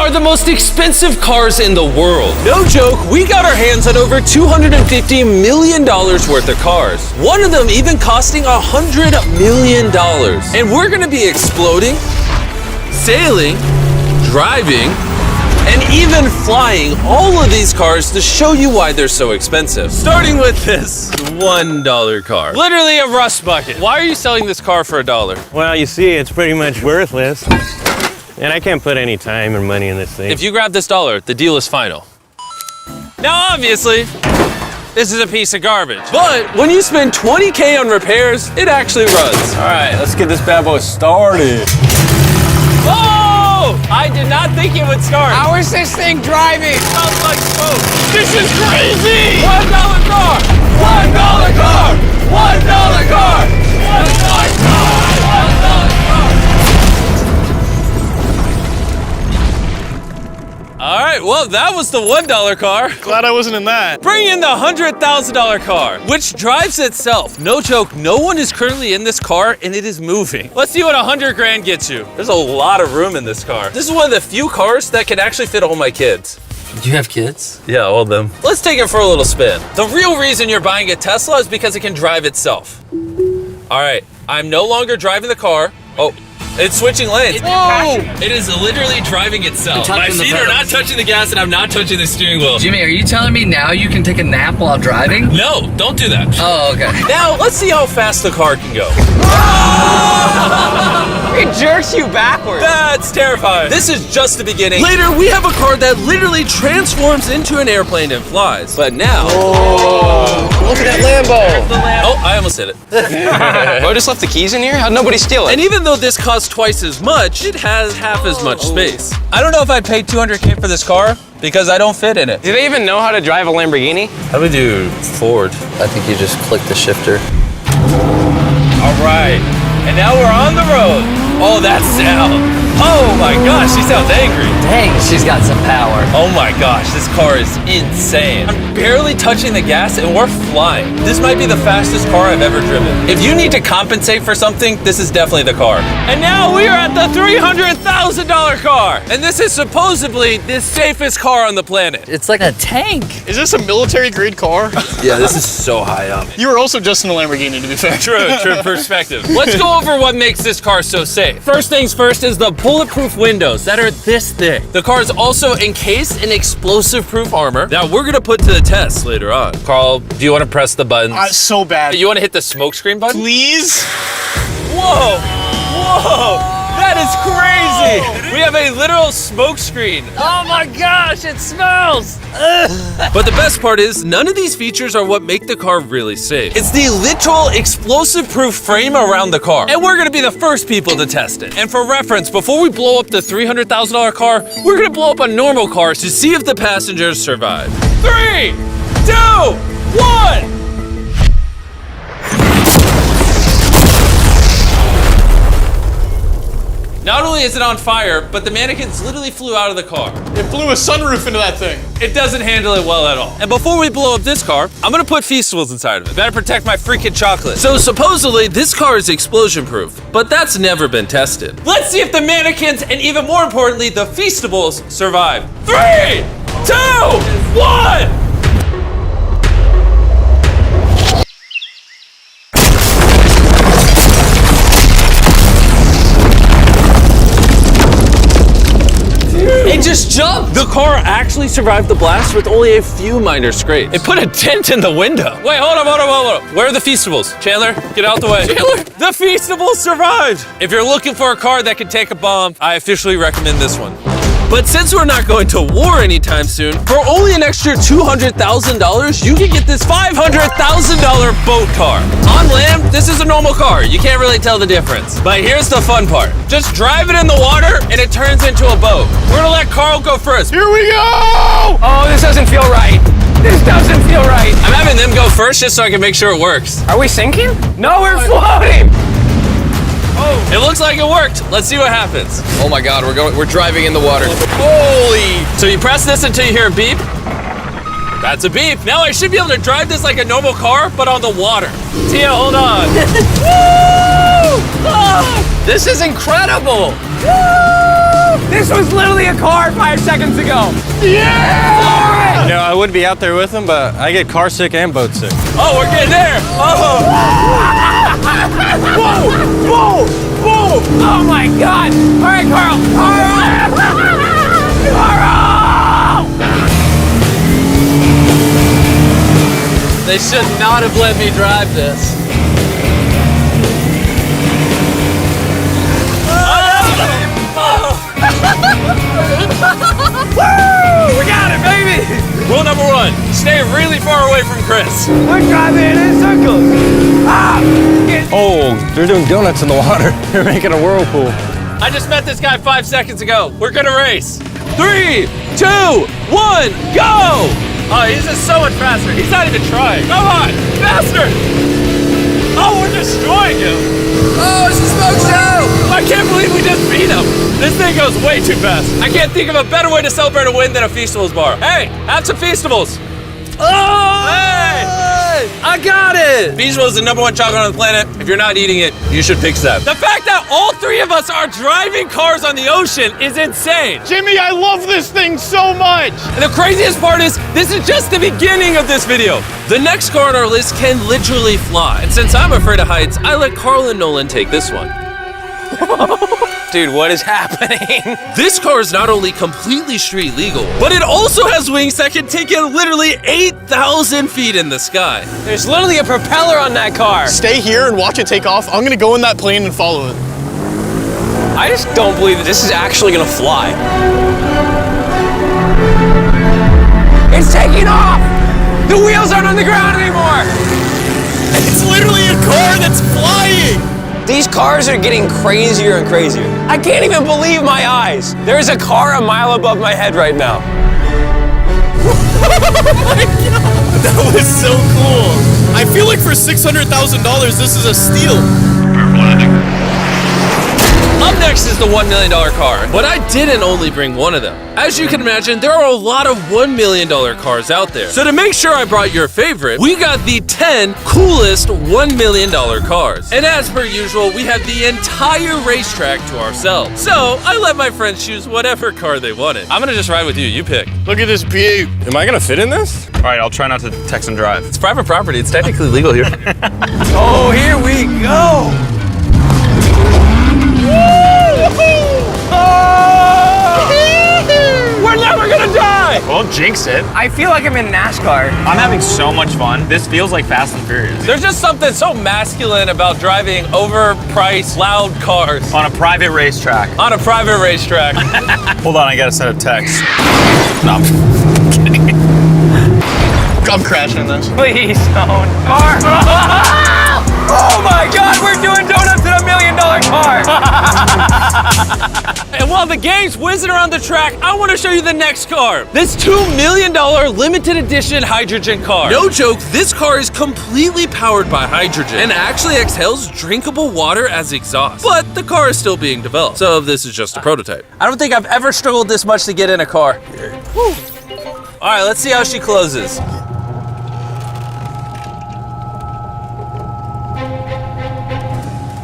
are the most expensive cars in the world. No joke, we got our hands on over $250 million worth of cars. One of them even costing $100 million. And we're gonna be exploding, sailing, driving, and even flying all of these cars to show you why they're so expensive. Starting with this $1 car. Literally a rust bucket. Why are you selling this car for $1? Well, you see, it's pretty much worthless. And I can't put any time or money in this thing. If you grab this $1, the deal is final. Now, obviously, this is a piece of garbage. But when you spend $20K on repairs, it actually runs. All right, let's get this bad boy started. Oh! I did not think it would start. How is this thing driving? Smells like smoke. This is crazy! $1 car! $1 car! $1 car! $1 car! $1 car! All right, well, that was the $1 car. Glad I wasn't in that. Bring in the $100,000 car, which drives itself. No joke, no one is currently in this car and it is moving. Let's see what 100 grand gets you. There's a lot of room in this car. This is one of the few cars that can actually fit all my kids. Do you have kids? Yeah, all of them. Let's take it for a little spin. The real reason you're buying a Tesla is because it can drive itself. All right, I'm no longer driving the car. Oh, it's switching lanes. Whoa! It is literally driving itself. Touching My the feet are pedals. not touching the gas and I'm not touching the steering wheel. Jimmy, are you telling me now you can take a nap while driving? No, don't do that. Oh, okay. Now, let's see how fast the car can go. It jerks you backwards. That's terrifying. This is just the beginning. Later, we have a car that literally transforms into an airplane and flies. But now... Look at that Lambo. Oh, I almost hit it. I just left the keys in here? How'd nobody steal it? And even though this costs twice as much, it has half as much space. I don't know if I'd pay $200K for this car because I don't fit in it. Do they even know how to drive a Lamborghini? How do we do Ford? I think you just click the shifter. All right, and now we're on the road. Oh, that sound. Oh my gosh, she sounds angry. Dang, she's got some power. Oh my gosh, this car is insane. I'm barely touching the gas and we're flying. This might be the fastest car I've ever driven. If you need to compensate for something, this is definitely the car. And now we are at the $300,000 car. And this is supposedly the safest car on the planet. It's like a tank. Is this a military grade car? Yeah, this is so high up. You were also just in a Lamborghini, to be fair. True perspective. Let's go over what makes this car so safe. First things first is the bulletproof windows that are this thick. The car is also encased in explosive-proof armor that we're gonna put to the test later on. Carl, do you want to press the buttons? So bad. You want to hit the smoke screen button? Please? Whoa! Whoa! That is crazy! We have a literal smoke screen. Oh my gosh, it smells! But the best part is, none of these features are what make the car really safe. It's the literal explosive-proof frame around the car. And we're gonna be the first people to test it. And for reference, before we blow up the $300,000 car, we're gonna blow up a normal car to see if the passengers survive. 3, 2, 1! Not only is it on fire, but the mannequins literally flew out of the car. It blew a sunroof into that thing. It doesn't handle it well at all. And before we blow up this car, I'm gonna put Feastables inside of it. Better protect my freaking chocolate. So supposedly, this car is explosion proof, but that's never been tested. Let's see if the mannequins, and even more importantly, the Feastables survive. 3, 2, 1! It just jumped! The car actually survived the blast with only a few minor scrapes. It put a dent in the window. Wait, hold on. Where are the Feastables? Chandler, get out the way. Chandler, the Feastables survived! If you're looking for a car that can take a bomb, I officially recommend this one. But since we're not going to war anytime soon, for only an extra $200,000, you can get this $500,000 boat car. On land, this is a normal car. You can't really tell the difference. But here's the fun part. Just drive it in the water and it turns into a boat. We're gonna let Carl go first. Here we go! Oh, this doesn't feel right. This doesn't feel right. I'm having them go first just so I can make sure it works. Are we sinking? No, we're floating. It looks like it worked. Let's see what happens. Oh my God, we're driving in the water. Holy! So you press this until you hear a beep. That's a beep. Now I should be able to drive this like a normal car, but on the water. Tia, hold on. Woo! This is incredible. Woo! This was literally a car 5 seconds ago. Yeah! You know, I would be out there with him, but I get car sick and boat sick. Oh, we're getting there. Oh. Whoa! Whoa! Whoa! Oh my God! All right, Carl! Carl! They should not have let me drive this. Woo! We got it, baby! Rule number 1, stay really far away from Chris. We're driving in circles. Ah! Oh, they're doing donuts in the water. They're making a whirlpool. I just met this guy 5 seconds ago. We're gonna race. 3, 2, 1, go! Oh, he's just so much faster. He's not even trying. Come on, faster! Oh, we're destroying him. Oh, it's a smoke show! I can't believe we just beat him. This thing goes way too fast. I can't think of a better way to celebrate a win than a Feastables bar. Hey, have some Feastables. Oh! Hey! I got it! Feastables is the #1 chocolate on the planet. If you're not eating it, you should fix that. The fact that all 3 of us are driving cars on the ocean is insane. Jimmy, I love this thing so much. And the craziest part is, this is just the beginning of this video. The next car on our list can literally fly. And since I'm afraid of heights, I let Carl and Nolan take this one. Dude, what is happening? This car is not only completely street legal, but it also has wings that can take you literally 8,000 feet in the sky. There's literally a propeller on that car. Stay here and watch it take off. I'm gonna go in that plane and follow it. I just don't believe that this is actually gonna fly. It's taking off! The wheels aren't on the ground anymore! It's literally a car that's flying. These cars are getting crazier and crazier. I can't even believe my eyes. There's a car a mile above my head right now. That was so cool. I feel like for $600,000, this is a steal. Up next is the $1 million car, but I didn't only bring one of them. As you can imagine, there are a lot of $1 million cars out there. So to make sure I brought your favorite, we got the 10 coolest $1 million cars. And as per usual, we had the entire racetrack to ourselves. So I let my friends choose whatever car they wanted. I'm gonna just ride with you, you pick. Look at this beaut. Am I gonna fit in this? All right, I'll try not to text and drive. It's private property, it's technically legal here. Oh, here we go! We're never gonna die! Well, jinx it. I feel like I'm in NASCAR. I'm having so much fun. This feels like Fast and Furious. There's just something so masculine about driving overpriced, loud cars On a private racetrack. on a private racetrack. Hold on, I gotta send a text. No, I'm crashing in this. Please don't. Car. Oh my God, we're doing donuts in $1 million car. And while the game's whizzing around the track, I want to show you the next car. This $2 million limited edition hydrogen car. No joke, this car is completely powered by hydrogen and actually exhales drinkable water as exhaust. But the car is still being developed, so this is just a prototype. I don't think I've ever struggled this much to get in a car. All right, let's see how she closes.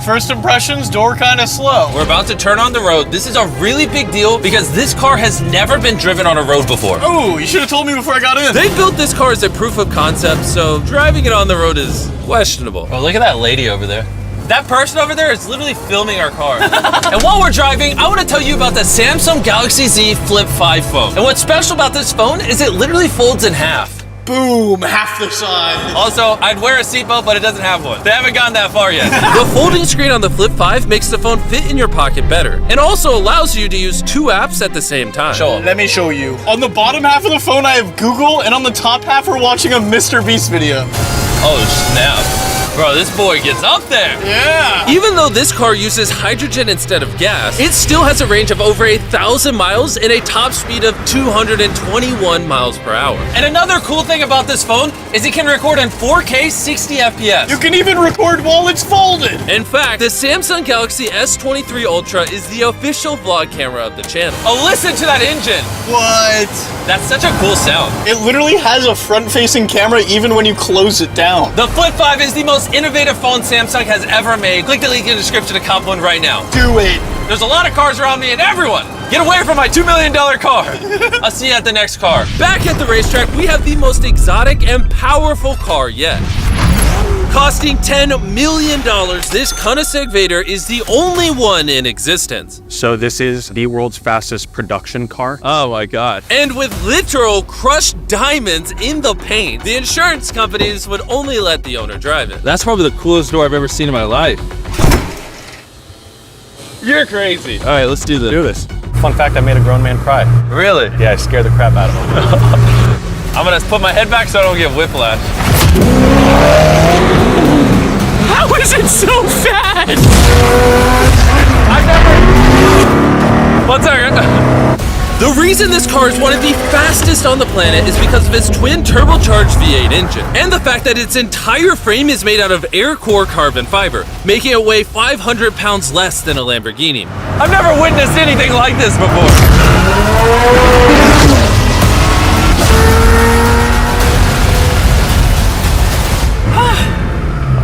First impressions, door kind of slow. We're about to turn on the road. This is a really big deal because this car has never been driven on a road before. Oh, you should have told me before I got in. They built this car as a proof of concept, so driving it on the road is questionable. Oh, look at that lady over there. That person over there is literally filming our car. And while we're driving, I want to tell you about the Samsung Galaxy Z Flip 5 phone. And what's special about this phone is it literally folds in half. Boom, half the size. Also, I'd wear a seatbelt, but it doesn't have one. They haven't gone that far yet. The folding screen on the Flip 5 makes the phone fit in your pocket better, and also allows you to use 2 apps at the same time. Show 'em. Let me show you. On the bottom half of the phone, I have Google, and on the top half, we're watching a Mr. Beast video. Oh, snap. Bro, this boy gets up there. Yeah. Even though this car uses hydrogen instead of gas, it still has a range of over 1,000 miles and a top speed of 221 miles per hour. And another cool thing about this phone is it can record in 4K 60 FPS. You can even record while it's folded. In fact, the Samsung Galaxy S23 Ultra is the official vlog camera of the channel. Oh, listen to that engine. What? That's such a cool sound. It literally has a front-facing camera even when you close it down. The Flip 5 is the most most innovative phone Samsung has ever made. Click the link in the description to cop one right now. Do it. There's a lot of cars around me and everyone, get away from my $2 million car. I'll see you at the next car. Back at the racetrack, we have the most exotic and powerful car yet. Costing $10 million, this Koenigsegg Vader is the only one in existence. So this is the world's fastest production car. Oh my God. And with literal crushed diamonds in the paint, the insurance companies would only let the owner drive it. That's probably the coolest door I've ever seen in my life. You're crazy. All right, let's do this. Do this. Fun fact, I made a grown man cry. Really? Yeah, I scared the crap out of him. I'm gonna put my head back so I don't get whiplash. How is it so fast? I've never... One second. The reason this car is one of the fastest on the planet is because of its twin turbocharged V8 engine, and the fact that its entire frame is made out of air core carbon fiber, making it weigh 500 pounds less than a Lamborghini. I've never witnessed anything like this before.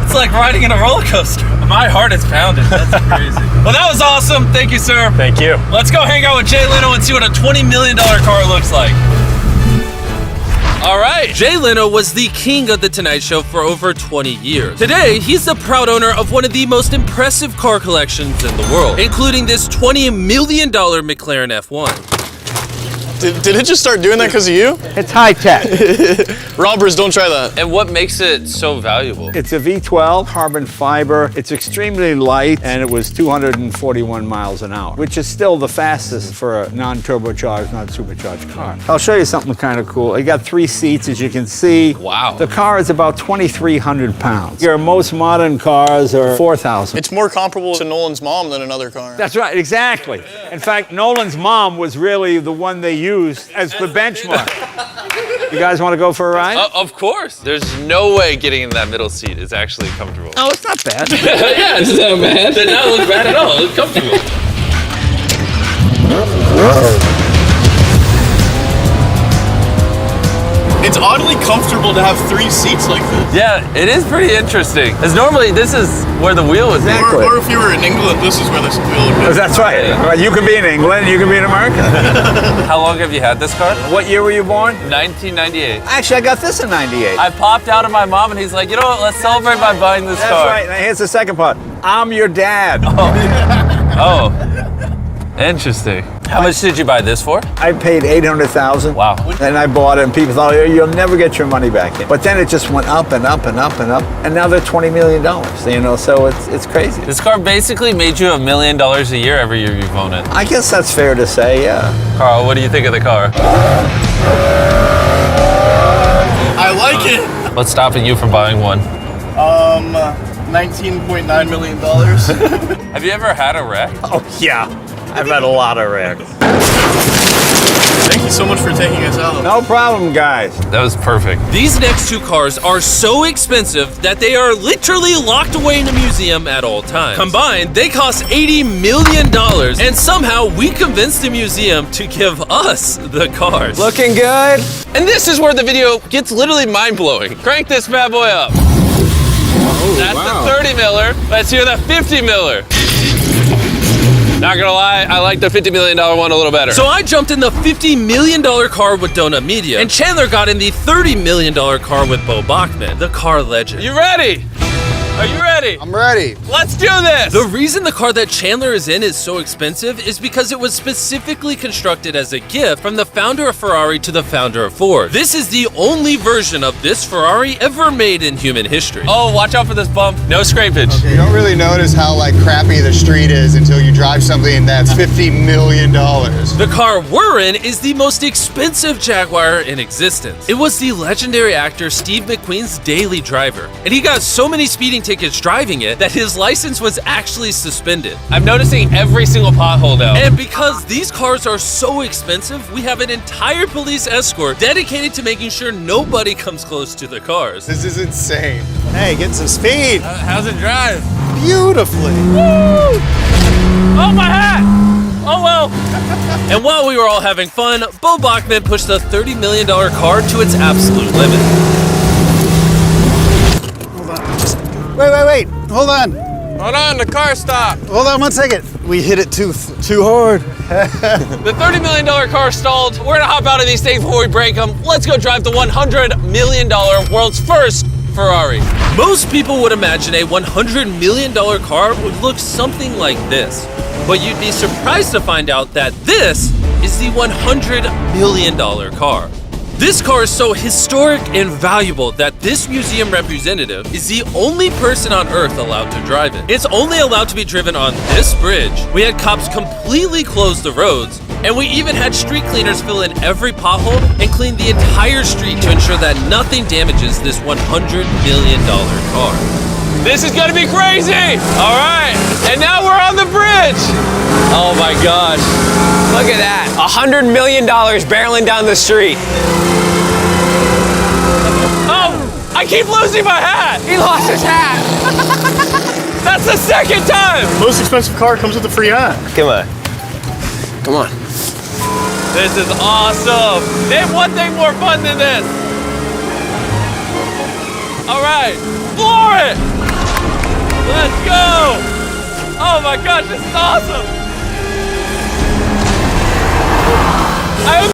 It's like riding in a roller coaster. My heart is pounding. That's crazy. Well, that was awesome. Thank you, sir. Thank you. Let's go hang out with Jay Leno and see what a $20 million car looks like. All right. Jay Leno was the king of The Tonight Show for over 20 years. Today, he's the proud owner of one of the most impressive car collections in the world, including this $20 million McLaren F1. Did it just start doing that because of you? It's high tech. Robbers, don't try that. And what makes it so valuable? It's a V12 carbon fiber. It's extremely light, and it was 241 miles an hour, which is still the fastest for a non-turbocharged, non-supercharged car. I'll show you something kind of cool. It got 3 seats, as you can see. Wow. The car is about 2,300 pounds. Your most modern cars are 4,000. It's more comparable to Nolan's mom than another car. That's right, exactly. In fact, Nolan's mom was really the one they used as the benchmark. You guys want to go for a ride? Of course. There's no way getting in that middle seat is actually comfortable. Oh, it's not bad. Yeah, it's not bad. It does not look bad at all. It's comfortable. It's oddly comfortable to have 3 seats like this. Yeah, it is pretty interesting. Because normally this is where the wheel would be. Exactly. Or if you were in England, this is where this wheel would be. That's right. Well, you can be in England, you can be in America. How long have you had this car? What year were you born? 1998. Actually, I got this in 98. I popped out of my mom and he's like, you know what, let's celebrate by buying this That's car. right. Now here's the second part. I'm your dad. Oh, interesting. How much did you buy this for? I paid $800,000. Wow. And I bought it, and people thought, oh, you'll never get your money back in. But then it just went up and up and up and up, and now they're $20 million. You know, so it's crazy. This car basically made you $1 million a year every year you've owned it. I guess that's fair to say, yeah. Carl, what do you think of the car? I like it. What's stopping you from buying one? $19.9 million. Have you ever had a wreck? Oh, yeah. I've had a lot of wrecks. Thank you so much for taking us out. No problem, guys. That was perfect. These next 2 cars are so expensive that they are literally locked away in a museum at all times. Combined, they cost $80 million, and somehow we convinced the museum to give us the cars. Looking good. And this is where the video gets literally mind-blowing. Crank this bad boy up. That's the 30 miller. Let's hear the 50 miller. Not gonna lie, I like the $50 million one a little better. So I jumped in the $50 million car with Donut Media, and Chandler got in the $30 million car with Bo Bachman, the car legend. You ready? Are you ready? I'm ready. Let's do this! The reason the car that Chandler is in is so expensive is because it was specifically constructed as a gift from the founder of Ferrari to the founder of Ford. This is the only version of this Ferrari ever made in human history. Oh, watch out for this bump. No scrapage. You don't really notice how crappy the street is until you drive something that's $50 million. The car we're in is the most expensive Jaguar in existence. It was the legendary actor Steve McQueen's daily driver, and he got so many speeding tickets driving it that his license was actually suspended. I'm noticing every single pothole now. And because these cars are so expensive, we have an entire police escort dedicated to making sure nobody comes close to the cars. This is insane. Hey, get some speed. How's it drive? Beautifully. Woo! Oh, my hat! Oh well. And while we were all having fun, Bo Bachman pushed the $30 million car to its absolute limit. Hold on. Just Wait. Hold on. Hold on, the car stopped. Hold on 1 second. We hit it too hard. The $30 million car stalled. We're gonna hop out of these things before we break them. Let's go drive the $100 million world's first Ferrari. Most people would imagine a $100 million car would look something like this. But you'd be surprised to find out that this is the $100 million car. This car is so historic and valuable that this museum representative is the only person on Earth allowed to drive it. It's only allowed to be driven on this bridge. We had cops completely close the roads, and we even had street cleaners fill in every pothole and clean the entire street to ensure that nothing damages this $100 million car. This is gonna be crazy! All right, and now we're on the bridge! Oh my gosh. Look at that. $100 million barreling down the street. Oh, I keep losing my hat! He lost his hat. That's the second time! Most expensive car comes with a free hat. Come on. Come on. This is awesome! Name one thing more fun than this! All right, floor it! Let's go! Oh my gosh, this is awesome!